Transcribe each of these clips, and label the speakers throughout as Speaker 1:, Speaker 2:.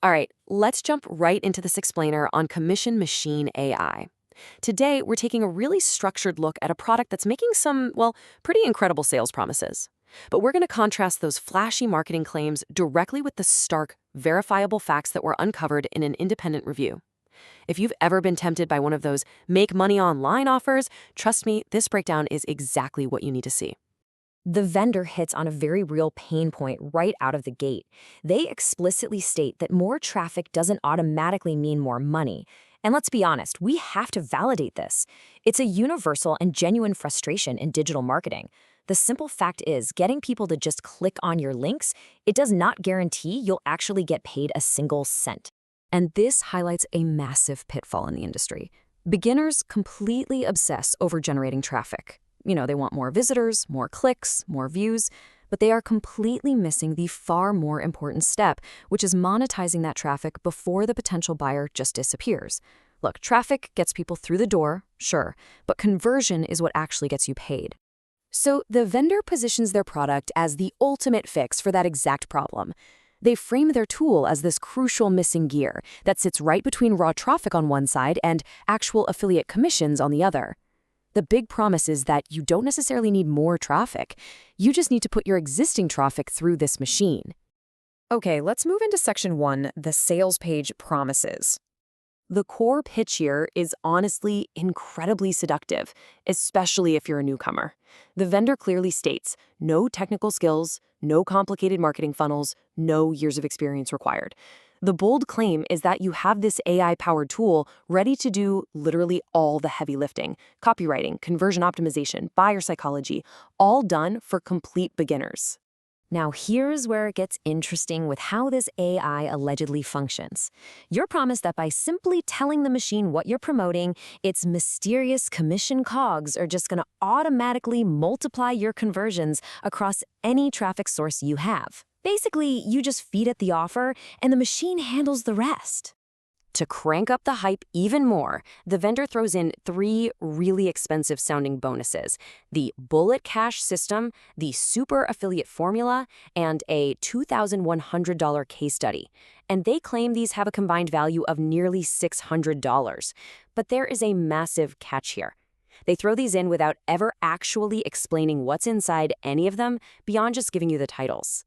Speaker 1: All right, let's jump right into this explainer on commission machine AI. Today, we're taking a really structured look at a product that's making some, well, pretty incredible sales promises. But we're going to contrast those flashy marketing claims directly with the stark, verifiable facts that were uncovered in an independent review. If you've ever been tempted by one of those make money online offers, trust me, this breakdown is exactly what you need to see.
Speaker 2: The vendor hits on a very real pain point right out of the gate. They explicitly state that more traffic doesn't automatically mean more money. And let's be honest, we have to validate this. It's a universal and genuine frustration in digital marketing. The simple fact is, getting people to just click on your links, it does not guarantee you'll actually get paid a single cent. And this highlights a massive pitfall in the industry. Beginners completely obsess over generating traffic. They want more visitors, more clicks, more views, but they are completely missing the far more important step, which is monetizing that traffic before the potential buyer just disappears. Look, traffic gets people through the door, sure, but conversion is what actually gets you paid. So the vendor positions their product as the ultimate fix for that exact problem. They frame their tool as this crucial missing gear that sits right between raw traffic on one side and actual affiliate commissions on the other. The big promise is that you don't necessarily need more traffic. You just need to put your existing traffic through this machine.
Speaker 3: Okay, let's move into section 1, the sales page promises.
Speaker 1: The core pitch here is honestly incredibly seductive, especially if you're a newcomer. The vendor clearly states no technical skills, no complicated marketing funnels, no years of experience required. The bold claim is that you have this AI-powered tool ready to do literally all the heavy lifting: copywriting, conversion optimization, buyer psychology, all done for complete beginners.
Speaker 2: Now here's where it gets interesting with how this AI allegedly functions. You're promised that by simply telling the machine what you're promoting, its mysterious commission cogs are just going to automatically multiply your conversions across any traffic source you have. Basically, you just feed it the offer, and the machine handles the rest.
Speaker 1: To crank up the hype even more, the vendor throws in 3 really expensive-sounding bonuses: the Bullet Cash system, the Super Affiliate Formula, and a $2,100 case study. And they claim these have a combined value of nearly $600. But there is a massive catch here. They throw these in without ever actually explaining what's inside any of them beyond just giving you the titles.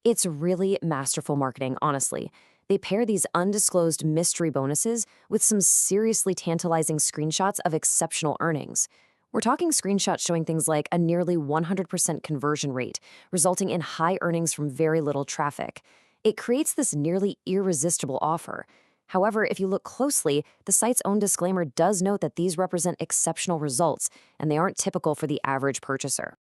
Speaker 2: It's really masterful marketing, honestly. They pair these undisclosed mystery bonuses with some seriously tantalizing screenshots of exceptional earnings. We're talking screenshots showing things like a nearly 100% conversion rate, resulting in high earnings from very little traffic. It creates this nearly irresistible offer. However, if you look closely, the site's own disclaimer does note that these represent exceptional results, and they aren't typical for the average purchaser.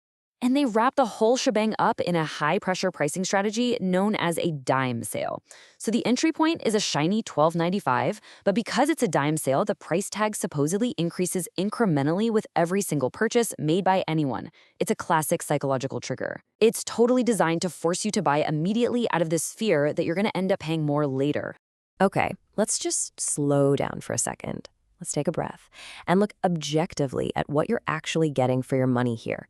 Speaker 2: And they wrap the whole shebang up in a high-pressure pricing strategy known as a dime sale. So the entry point is a shiny $12.95, but because it's a dime sale, the price tag supposedly increases incrementally with every single purchase made by anyone. It's a classic psychological trigger. It's totally designed to force you to buy immediately out of this fear that you're going to end up paying more later.
Speaker 1: Okay, let's just slow down for a second. Let's take a breath and look objectively at what you're actually getting for your money here.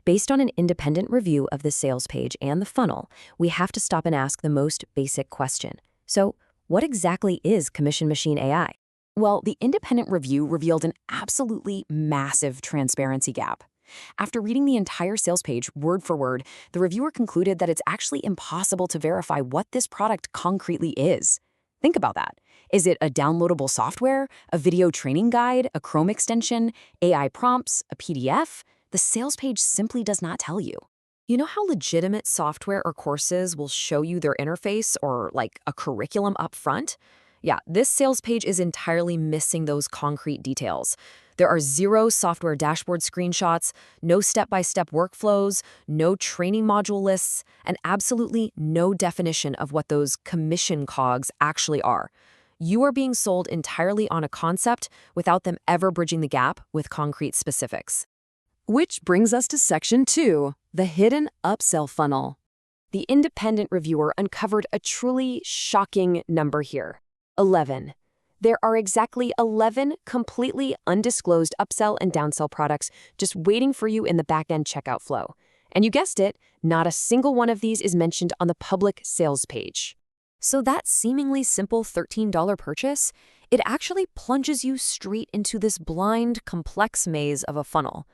Speaker 1: Based on an independent review of the sales page and the funnel, we have to stop and ask the most basic question. So, what exactly is Commission Machine AI? Well, the independent review revealed an absolutely massive transparency gap. After reading the entire sales page word for word, the reviewer concluded that it's actually impossible to verify what this product concretely is. Think about that. Is it a downloadable software, a video training guide, a Chrome extension, AI prompts, a PDF? The sales page simply does not tell you. You know how legitimate software or courses will show you their interface or like a curriculum up front? Yeah, this sales page is entirely missing those concrete details. There are 0 software dashboard screenshots, no step-by-step workflows, no training module lists, and absolutely no definition of what those commission cogs actually are. You are being sold entirely on a concept without them ever bridging the gap with concrete specifics. Which brings us to section 2, the hidden upsell funnel. The independent reviewer uncovered a truly shocking number here: 11. There are exactly 11 completely undisclosed upsell and downsell products just waiting for you in the back-end checkout flow. And you guessed it, not a single one of these is mentioned on the public sales page.
Speaker 2: So that seemingly simple $13 purchase, it actually plunges you straight into this blind, complex maze of a funnel.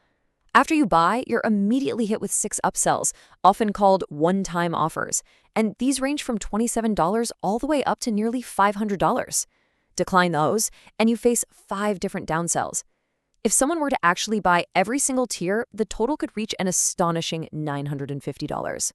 Speaker 2: After you buy, you're immediately hit with 6 upsells, often called one-time offers, and these range from $27 all the way up to nearly $500. Decline those, and you face 5 different downsells. If someone were to actually buy every single tier, the total could reach an astonishing $950.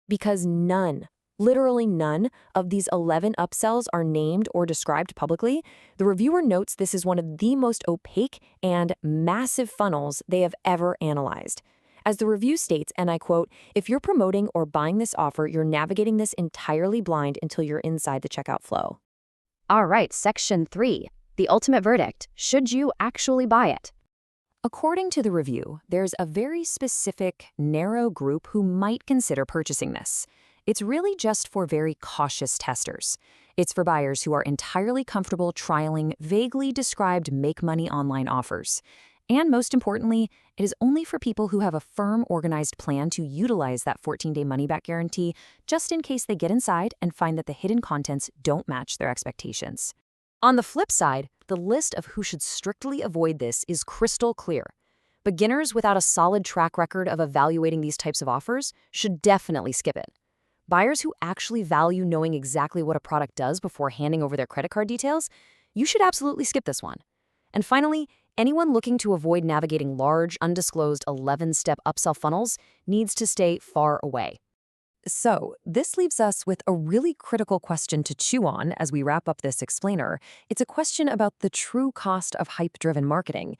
Speaker 2: Because none, literally none, of these 11 upsells are named or described publicly, the reviewer notes this is one of the most opaque and massive funnels they have ever analyzed. As the review states, and I quote, "If you're promoting or buying this offer, you're navigating this entirely blind until you're inside the checkout flow."
Speaker 1: All right, Section 3. The ultimate verdict. Should you actually buy it?
Speaker 2: According to the review, there's a very specific, narrow group who might consider purchasing this. It's really just for very cautious testers. It's for buyers who are entirely comfortable trialing vaguely described make-money online offers. And most importantly, it is only for people who have a firm, organized plan to utilize that 14-day money-back guarantee just in case they get inside and find that the hidden contents don't match their expectations. On the flip side, the list of who should strictly avoid this is crystal clear. Beginners without a solid track record of evaluating these types of offers should definitely skip it. Buyers who actually value knowing exactly what a product does before handing over their credit card details, you should absolutely skip this one. And finally, anyone looking to avoid navigating large, undisclosed 11-step upsell funnels needs to stay far away. So, this leaves us with a really critical question to chew on as we wrap up this explainer. It's a question about the true cost of hype-driven marketing.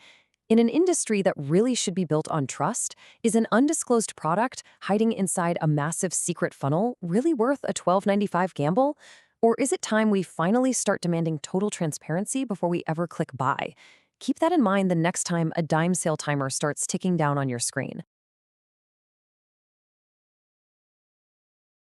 Speaker 2: In an industry that really should be built on trust, is an undisclosed product hiding inside a massive secret funnel really worth a $12.95 gamble? Or is it time we finally start demanding total transparency before we ever click buy? Keep that in mind the next time a dime sale timer starts ticking down on your screen.